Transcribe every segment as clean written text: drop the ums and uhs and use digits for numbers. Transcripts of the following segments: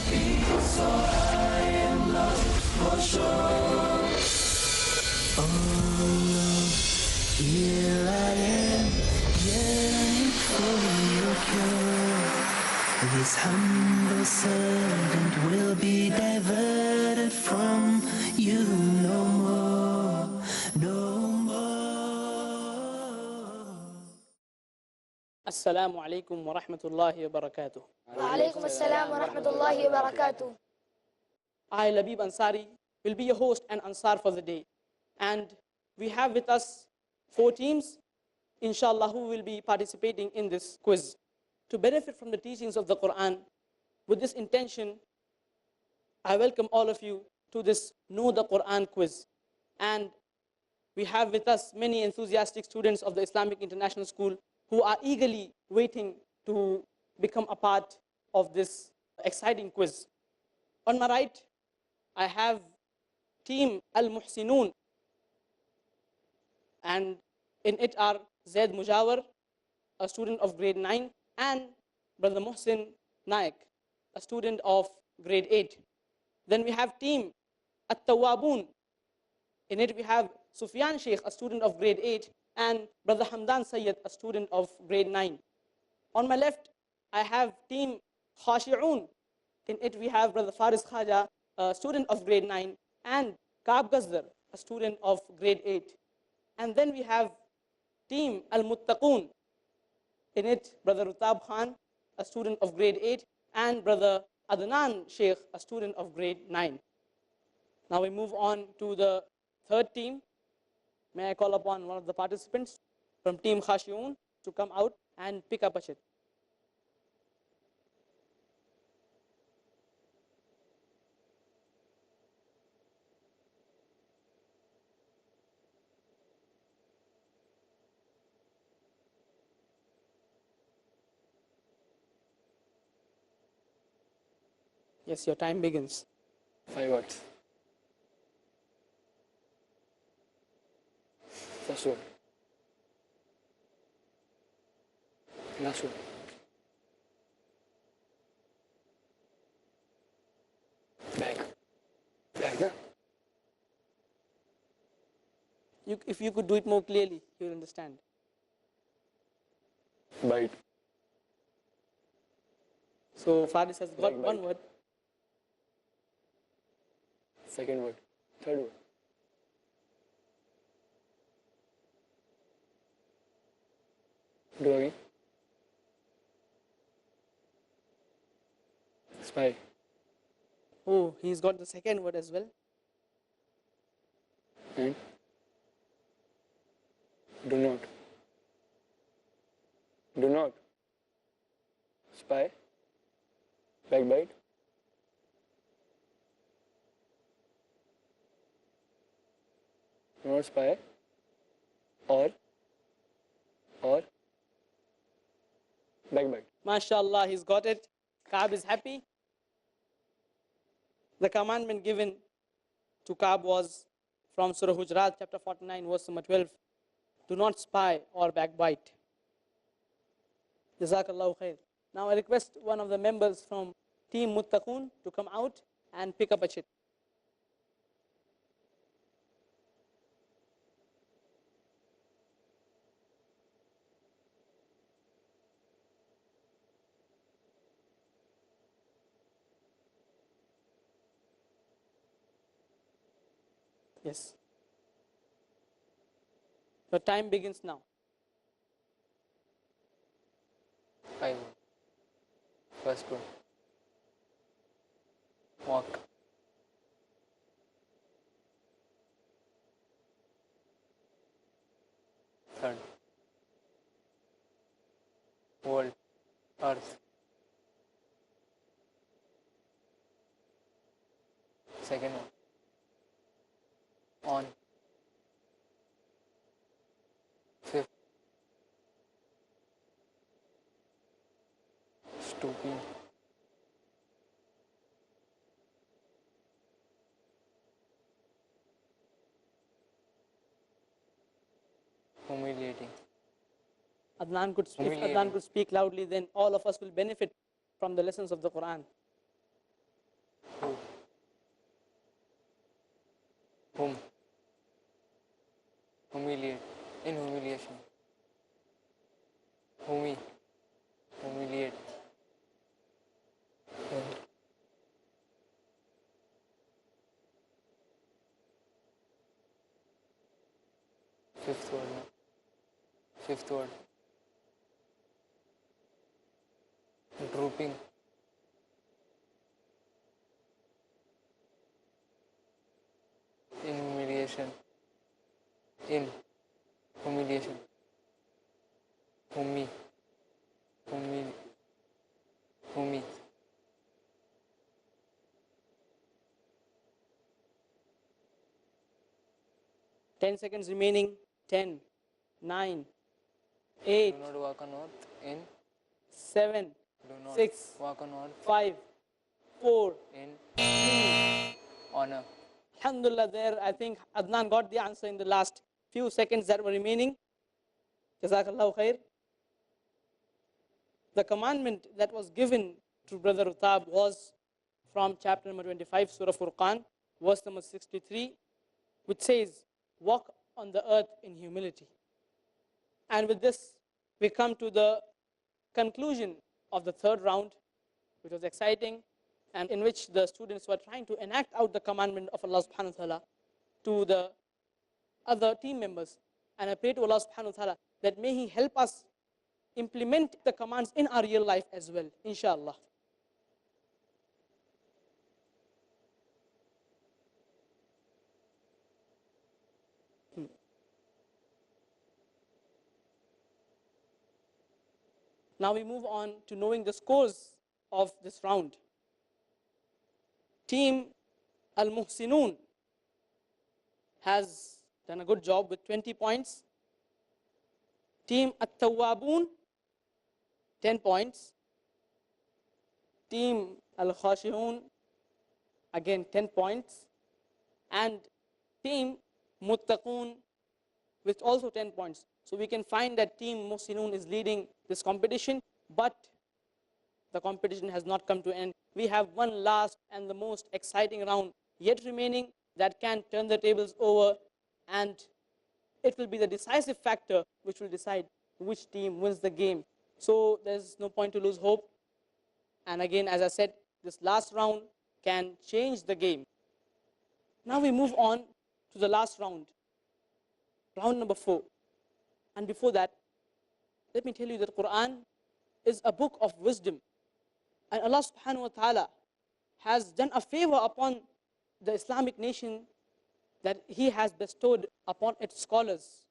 peace, so I am loved for sure. Oh, here I am, yearning for your cure. This humble servant will be diverted from you no more, no more. Assalamu alaikum wa rahmatullahi wa barakatuh. وعليكم السلام ورحمة الله وبركاته. I, Labib Ansari, will be your host and Ansar for the day. And we have with us 4 teams, inshallah, who will be participating in this quiz. To benefit from the teachings of the Quran, with this intention, I welcome all of you to this Know the Quran quiz. And we have with us many enthusiastic students of the Islamic International School who are eagerly waiting to become a part of this exciting quiz. On my right, I have team Al-Muhsinun, and in it are Zaid Mujawar, a student of grade 9, and Brother Muhsin Naik, a student of grade 8. Then we have team At-Tawwabun. In it we have Sufyan Sheikh, a student of grade 8, and Brother Hamdan Sayyid, a student of grade 9. On my left, I have team Khashi'un. In it we have Brother Faris Khaja, a student of grade 9, and Kaab Gazdar, a student of grade 8. And then we have team Al-Muttaqun. In it, Brother Rutab Khan, a student of grade 8, and Brother Adnan Sheikh, a student of grade 9. Now we move on to the third team. May I call upon one of the participants from team Khashi'un to come out and pick up a chit. Yes, your time begins. 5 words. First word. Last word. Bag. Bag, na? If you could do it more clearly, you will understand. Bite. So Faris has got Like one bite. word. Second word. Third word. Do again. Spy. Oh, he's got the second word as well. And do not. Do not. Spy. Backbite. Do not spy. Or backbite. MashaAllah, he's got it. Kaab is happy. The commandment given to Kaab was from Surah Hujurat, chapter 49, verse number 12. Do not spy or backbite. Jazakallahu khair. Now I request one of the members from Team Muttaqun to come out and pick up a chit. Yes. Your time begins now. 5 word. First word. Walk. Third. World. Earth. Second one. On. Fifth. Stooping. Humiliating. If Adnan Humiliating. could speak loudly, then all of us will benefit from the lessons of the Quran. Who? Whom? Humiliate. In humiliation. Whom? Humiliate. Fifth word. No? Fifth word. Drooping. In humiliation. In humiliation. Whom? Whom? 10 seconds remaining. 10, 9, 8, Do not walk on earth in. 7, Do not 6, walk on earth 5, 4, in 3. honor. Alhamdulillah, there I think Adnan got the answer in the last few seconds that were remaining. Jazakallahu khair. The commandment that was given to Brother Utab was from chapter number 25, Surah Furqan, verse number 63, which says, walk on the earth in humility. And with this, we come to the conclusion of the third round, which was exciting, and in which the students were trying to enact out the commandment of Allah subhanahu wa ta'ala to the other team members. And I pray to Allah subhanahu wa ta'ala that may He help us implement the commands in our real life as well, inshallah. Now we move on to knowing the scores of this round. Team Al-Muhsinun has done a good job with 20 points. Team At-Tawwabun, 10 points. Team Al-Khashihun, again 10 points. And Team Muttaqun with also 10 points. So we can find that Team Muhsinun is leading this competition, but the competition has not come to an end. We have one last and the most exciting round yet remaining that can turn the tables over, and it will be the decisive factor which will decide which team wins the game. So there's no point to lose hope. And again, as I said, this last round can change the game. Now we move on to the last round, round number 4. And before that, let me tell you that Quran is a book of wisdom. And Allah subhanahu wa ta'ala has done a favor upon the Islamic nation that He has bestowed upon its scholars.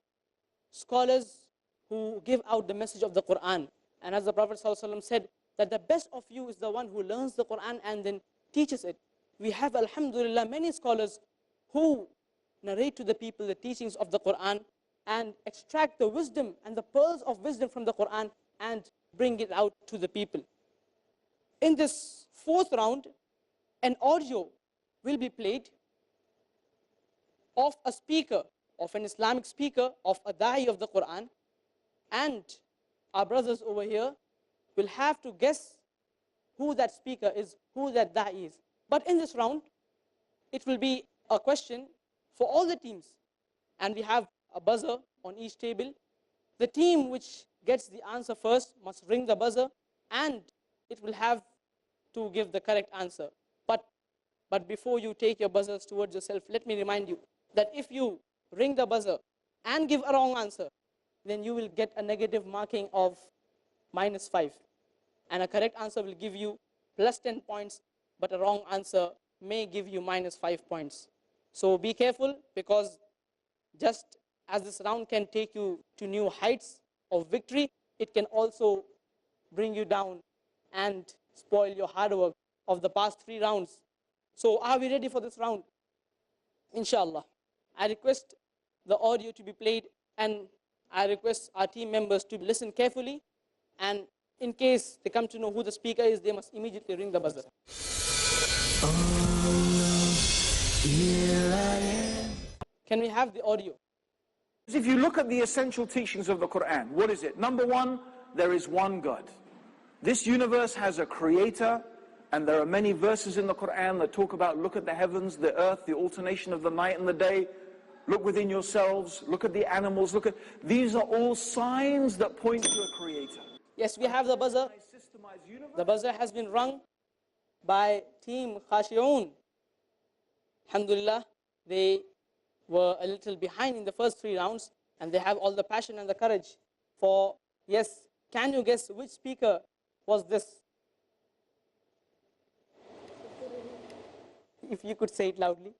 Scholars who give out the message of the Quran. And as the Prophet ﷺ said, that the best of you is the one who learns the Quran and then teaches it. We have, alhamdulillah, many scholars who narrate to the people the teachings of the Quran and extract the wisdom and the pearls of wisdom from the Quran and bring it out to the people. In this fourth round, an audio will be played of a speaker, of an Islamic speaker, of a da'i of the Quran, and our brothers over here will have to guess who that speaker is, who that da'i is. But in this round, it will be a question for all the teams, and we have a buzzer on each table. The team which gets the answer first must ring the buzzer, and it will have to give the correct answer. But before you take your buzzers towards yourself, let me remind you that if you ring the buzzer and give a wrong answer, then you will get a negative marking of -5. And a correct answer will give you +10 points, but a wrong answer may give you -5 points. So be careful, because just as this round can take you to new heights of victory, it can also bring you down and spoil your hard work of the past 3 rounds. So are we ready for this round? Inshallah. I request the audio to be played, and I request our team members to listen carefully, and in case they come to know who the speaker is, they must immediately ring the buzzer. Can we have the audio? If you look at the essential teachings of the Quran, what is it? Number one, there is one God. This universe has a creator, And there are many verses in the Quran that talk about look at the heavens, the earth, the alternation of the night and the day. Look within yourselves, look at the animals, look at... These are all signs that point to a creator. Yes, we have the buzzer. The buzzer has been rung by Team Khashi'un. Alhamdulillah, they were a little behind in the first 3 rounds, and they have all the passion and the courage for, yes, can you guess which speaker was this? If you could say it loudly.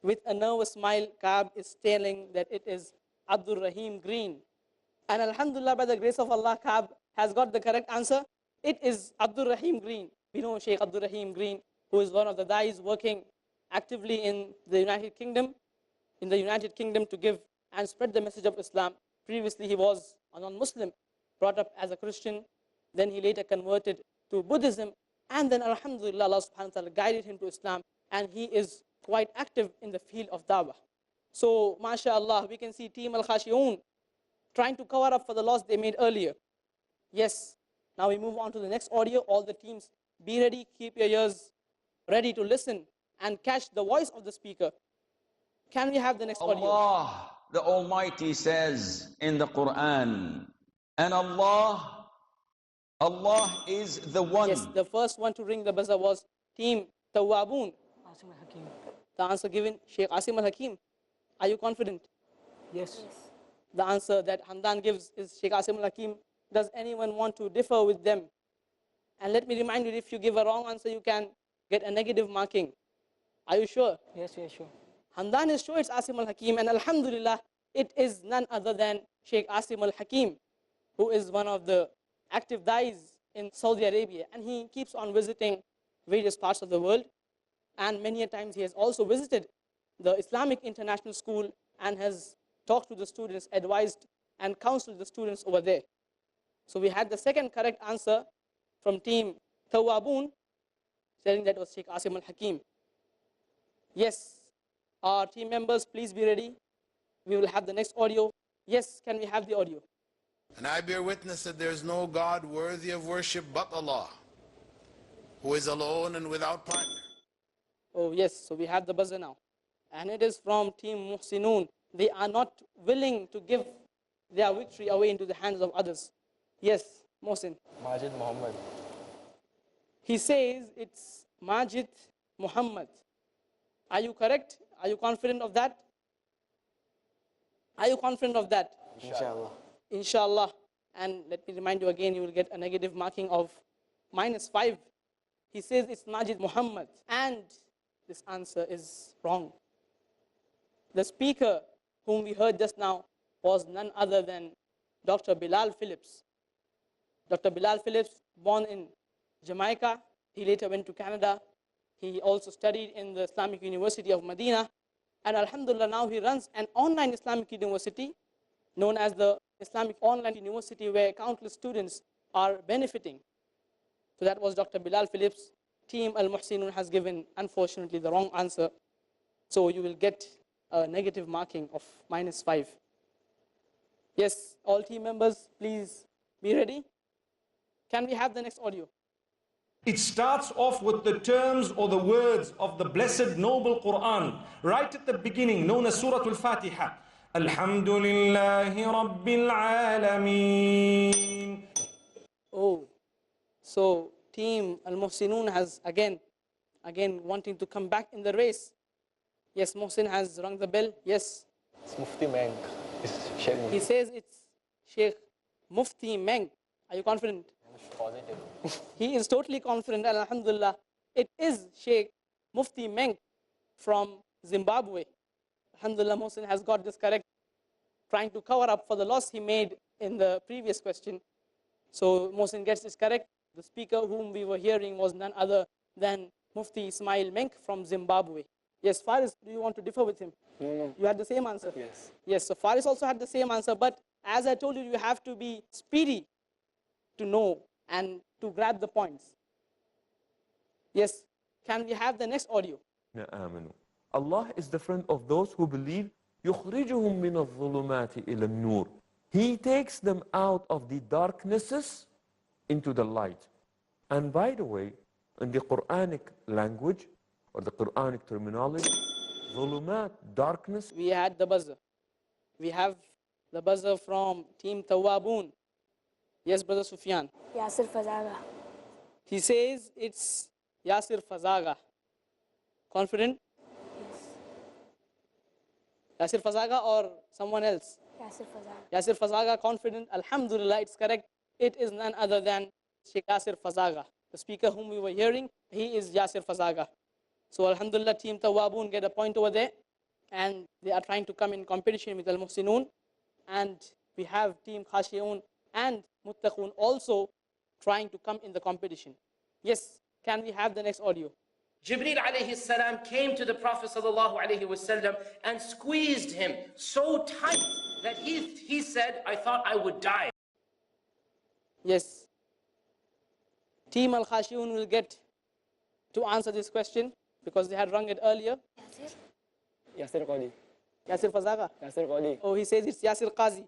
With a nervous smile, Kaab is telling that it is Abdul Rahim Green. And Alhamdulillah, by the grace of Allah, Kaab has got the correct answer. It is Abdul Rahim Green. We know Sheikh Abdul Rahim Green, who is one of the da'is working actively in the United Kingdom, to give and spread the message of Islam. Previously, he was a non-Muslim, brought up as a Christian. Then he later converted to Buddhism. And then, Alhamdulillah, Allah subhanahu wa ta'ala guided him to Islam. And he is quite active in the field of da'wah. So, mashallah, we can see Team Al-Khashi'un trying to cover up for the loss they made earlier. Yes, now we move on to the next audio. All the teams, be ready, keep your ears ready to listen and catch the voice of the speaker. Can we have the next audio? Allah, the Almighty, says in the Quran, and Allah is the one. Yes, the first one to ring the buzzer was Team Tawwabun. The answer given, Sheikh Asim Al-Hakim. Are you confident? Yes. The answer that Hamdan gives is Sheikh Asim Al-Hakim. Does anyone want to differ with them? And let me remind you, if you give a wrong answer, you can get a negative marking. Are you sure? Yes, yes, sure. Hamdan is sure it's Asim Al-Hakim, and Alhamdulillah, it is none other than Sheikh Asim Al-Hakim, who is one of the active da'is in Saudi Arabia, and he keeps on visiting various parts of the world. And many a times he has also visited the Islamic International School and has talked to the students, advised and counseled the students over there. So we had the second correct answer from Team Tawwabun, saying that was Sheikh Asim Al-Hakim. Yes, our team members, please be ready. We will have the next audio. Yes, can we have the audio? And I bear witness that there is no God worthy of worship but Allah, who is alone and without partner. Oh yes, so we have the buzzer now. And it is from Team Muhsinun. They are not willing to give their victory away into the hands of others. Yes, Mohsin. Majid Muhammad. He says it's Majid Muhammad. Are you correct? Are you confident of that? Are you confident of that? Inshallah. Inshallah. And let me remind you again, you will get a negative marking of -5. He says it's Majid Muhammad. And this answer is wrong. The speaker whom we heard just now was none other than Dr. Bilal Phillips. Dr. Bilal Phillips, born in Jamaica. He later went to Canada. He also studied in the Islamic University of Medina. And Alhamdulillah, now he runs an online Islamic university known as the Islamic Online University, where countless students are benefiting. So that was Dr. Bilal Phillips. Team Al-Muhsinun has given, unfortunately, the wrong answer. So you will get a negative marking of -5. Yes, all team members, please be ready. Can we have the next audio? It starts off with the terms or the words of the blessed noble Quran, right at the beginning, known as Surah Al-Fatiha. Alhamdulillahi Rabbil Alameen. Oh, so Team Al-Muhsinun has again wanting to come back in the race. Yes, Mohsin has rung the bell. Yes. It's Mufti Meng. It's Sheikh Mufti. He says it's Sheikh Mufti Meng. Are you confident? Positive. He is totally confident, and Alhamdulillah, it is Sheikh Mufti Meng from Zimbabwe. Alhamdulillah, Mohsin has got this correct, trying to cover up for the loss he made in the previous question. So Mohsin gets this correct. The speaker whom we were hearing was none other than Mufti Ismail Menk from Zimbabwe. Yes, Faris, do you want to differ with him? No. You had the same answer? Yes. Yes, so Faris also had the same answer, but as I told you, you have to be speedy to know and to grab the points. Yes, can we have the next audio? Allah is the friend of those who believe. يخرجهم من الظلمات إلى النور. He takes them out of the darknesses into the light. And by the way, in the Quranic language or the Quranic terminology, ظulumat, darkness. We had the buzzer. We have the buzzer from Team Tawwabun. Yes, Brother Sufyan. Yasir Fazaga. He says it's Yasir Fazaga. Confident? Yes. Yasir Fazaga or someone else? Yasir Fazaga. Yasir Fazaga, confident. Alhamdulillah, it's correct. It is none other than Sheikh Yasir Fazaga. The speaker whom we were hearing, he is Yasir Fazaga. So Alhamdulillah, Team Tawwabun get a point over there. And they are trying to come in competition with Al-Muhsinun. And we have Team Khashi'un and Muttaqun also trying to come in the competition. Yes, can we have the next audio? Jibreel alayhi salam came to the Prophet sallallahu alayhi wasallam and squeezed him so tight that he said, I thought I would die. Yes. Team Al-Khashi'un will get to answer this question because they had rung it earlier. Yasir Qadi. Yasir Fazaga. Yasir Qadi. Oh, he says it's Yasir Qazi.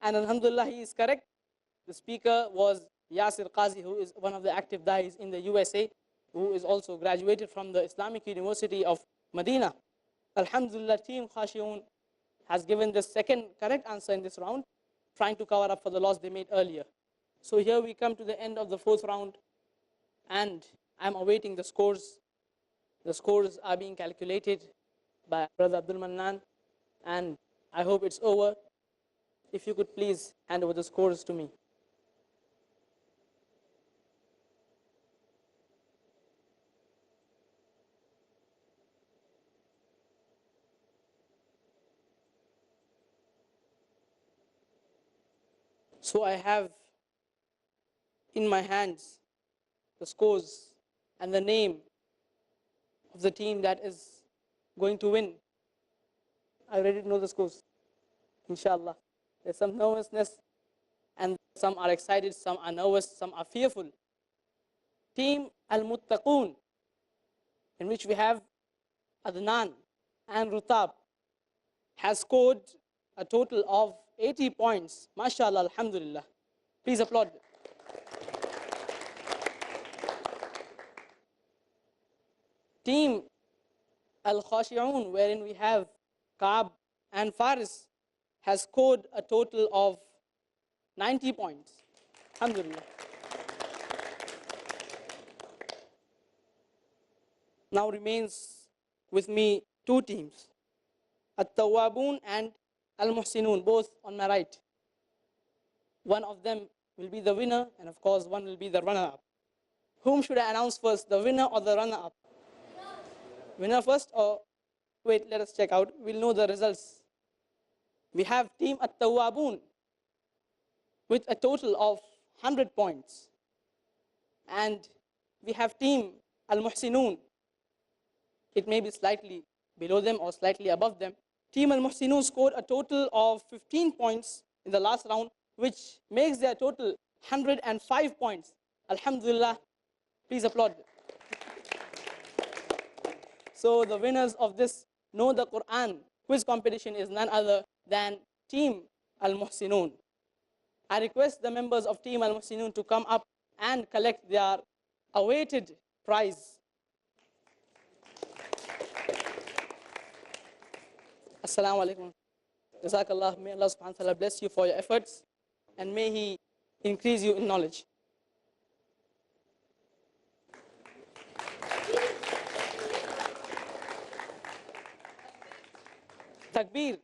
And Alhamdulillah, he is correct. The speaker was Yasir Qazi, who is one of the active dais in the USA, who is also graduated from the Islamic University of Medina. Alhamdulillah, Team Khashi'un has given the second correct answer in this round, trying to cover up for the loss they made earlier. So here we come to the end of the fourth round, and I'm awaiting the scores. The scores are being calculated by Brother Abdul Mannan, and I hope it's over. If you could please hand over the scores to me. So I have in my hands the scores and the name of the team that is going to win. I already know the scores, inshallah. There's some nervousness and some are excited, some are nervous, some are fearful. Team Al-Muttaqun, in which we have Adnan and Rutab, has scored a total of 80 points. MashaAllah, Alhamdulillah. Please applaud. Team Al-Khashi'un, wherein we have Kaab and Faris, has scored a total of 90 points. Alhamdulillah. Now remains with me two teams, At-Tawwabun and Al-Muhsinun, both on my right. One of them will be the winner, and of course one will be the runner-up. Whom should I announce first, the winner or the runner-up? Winner first, or wait, let us check out. We'll know the results. We have Team At-Tawwabun with a total of 100 points. And we have Team Al-Muhsinun. It may be slightly below them or slightly above them. Team Al-Muhsinun scored a total of 15 points in the last round, which makes their total 105 points. Alhamdulillah. Please applaud. So the winners of this Know the Quran quiz competition is none other than Team Al-Muhsinun. I request the members of Team Al-Muhsinun to come up and collect their awaited prize. Assalamu alaikum. Jazakallah. May Allah subhanahu wa ta'ala bless you for your efforts and may He increase you in knowledge. Takbir.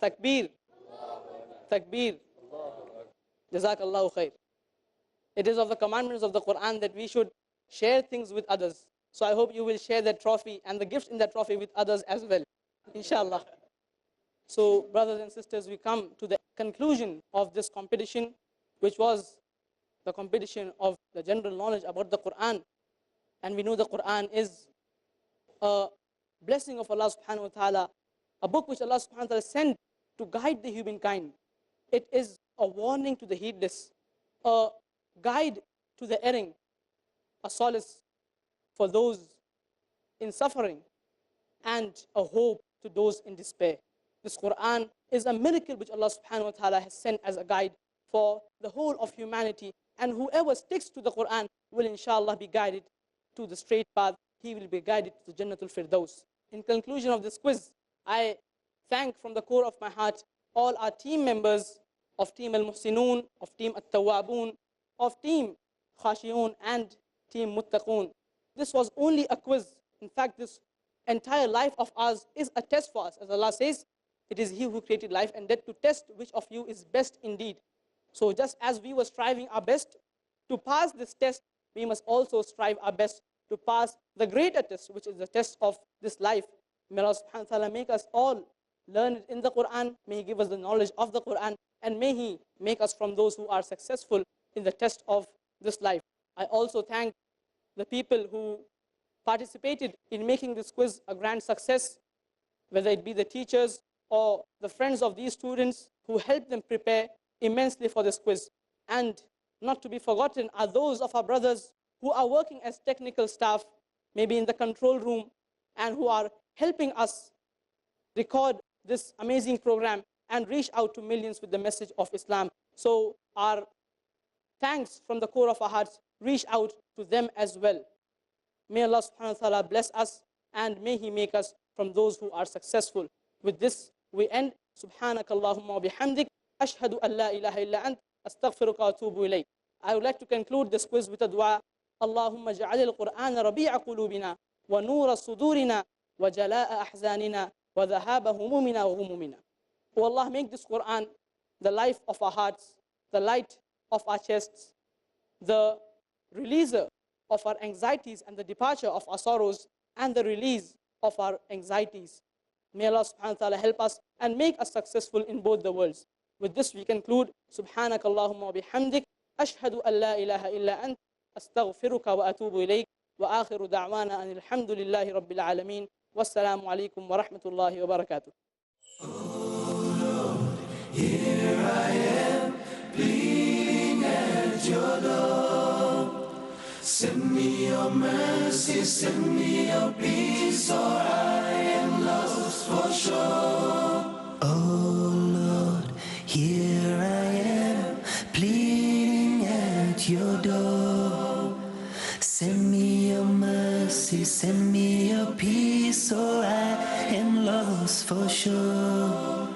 Takbir. Takbir. Jazakallahu khair. It is of the commandments of the Quran that we should share things with others. So I hope you will share that trophy and the gifts in that trophy with others as well, inshallah. So brothers and sisters, we come to the conclusion of this competition, which was the competition of the general knowledge about the Quran. And we know the Quran is a blessing of Allah subhanahu wa ta'ala, a book which Allah subhanahu wa ta'ala sent to guide the humankind. It is a warning to the heedless, a guide to the erring, a solace for those in suffering, and a hope to those in despair. This Quran is a miracle which Allah subhanahu wa ta'ala has sent as a guide for the whole of humanity. And whoever sticks to the Quran will inshallah be guided to the straight path. He will be guided to Jannatul Firdaus. In conclusion of this quiz, I thank from the core of my heart all our team members of Team Al-Muhsinun, of Team At-Tawwabun, of Team Khashiyun and Team Muttaqun. This was only a quiz. In fact, this entire life of ours is a test for us. As Allah says, it is He who created life and that to test which of you is best indeed. So just as we were striving our best to pass this test, we must also strive our best to pass the greater test, which is the test of this life. May Allah subhanahu wa ta'ala make us all learn it in the Quran. May He give us the knowledge of the Quran. And may He make us from those who are successful in the test of this life. I also thank the people who participated in making this quiz a grand success, whether it be the teachers or the friends of these students who helped them prepare immensely for this quiz. And not to be forgotten are those of our brothers who are working as technical staff, maybe in the control room, and who are helping us record this amazing program and reach out to millions with the message of Islam. So our thanks from the core of our hearts reach out to them as well. May Allah subhanahu wa ta'ala bless us and may He make us from those who are successful. With this we end. Subhanaka Allahumma wa bihamdik. Ashhadu an la ilaha illa ant. Astaghfiruka wa atubu ilayk. I would like to conclude this quiz with a dua. Allahumma ja'al al-Qur'an rabi'a qulubina wa nura sudurina wa jala'a ahzanina wa dhahaba humumina wa humumina. O Allah, make this Quran the life of our hearts, the light of our chests, the releaser of our anxieties and the departure of our sorrows and the release of our anxieties. May Allah subhanahu wa ta'ala help us and make us successful in both the worlds. With this we conclude. Subhanaka Allahumma wa bihamdik. Ashhadu an la ilaha illa ant. Astaghfiruka wa atubu ilayk. Wa akhiru da'wana an alhamdulillahi rabbil alameen. Wassalamu alaikum wa rahmatullahi wa barakatuh. Here I am, pleading at your door. Send me your mercy, send me your peace, or I am lost for sure. Oh Lord, here I am, pleading at your door. Send me your mercy, send me your peace, or I am lost for sure.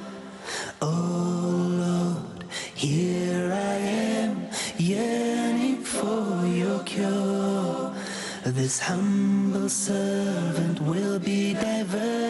Oh Lord, here I am, yearning for your cure. This humble servant will be diverted